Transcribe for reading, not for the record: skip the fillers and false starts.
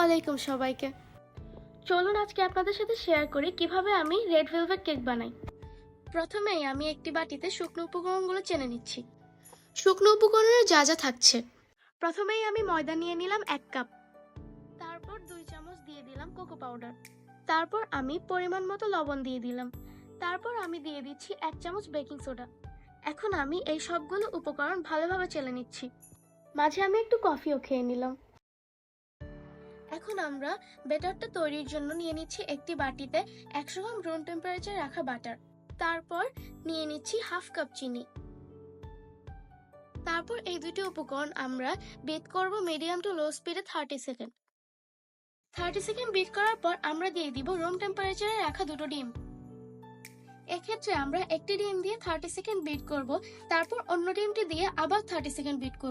আলাইকুম সবাইকে। চলুন আজকে আপনাদের সাথে শেয়ার করি কিভাবে আমি রেড ভেলভেট কেক বানাই। প্রথমেই আমি একটি বাটিতে শুকনো উপকরণগুলো চেনে নিচ্ছি। শুকনো উপকরণে যা যা থাকছে, প্রথমেই আমি ময়দা নিয়ে নিলাম 1 কাপ, তারপর 2 চামচ দিয়ে দিলাম কোকো পাউডার, তারপর আমি পরিমাণ মতো লবণ দিয়ে দিলাম, তারপর আমি দিয়ে দিচ্ছি 1 চামচ বেকিং সোডা। এখন আমি এই সবগুলো উপকরণ ভালোভাবে চেলে নিচ্ছি। মাঝে আমি একটু কফিও খেয়ে নিলাম। এখন আমরা ব্যাটারটা তৈরির জন্য নিয়ে নিচ্ছি একটি বাটিতে 100 গ্রাম রুম টেম্পারেচারে রাখা বাটার, তারপর নিয়ে নিচ্ছি হাফ কাপ চিনি। তারপর এই দুটি উপকরণ আমরা বিট করব মিডিয়াম টু লো স্পিডে 30 সেকেন্ড। 30 সেকেন্ড বিট করার পর আমরা দিয়ে দিব রুম টেম্পারেচারে রাখা দুটো ডিম। এক্ষেত্রে আমরা একটি ডিম দিয়ে 30 সেকেন্ড বিট করব, তারপর অন্য ডিমটি দিয়ে আবার 30 সেকেন্ড বিট করব।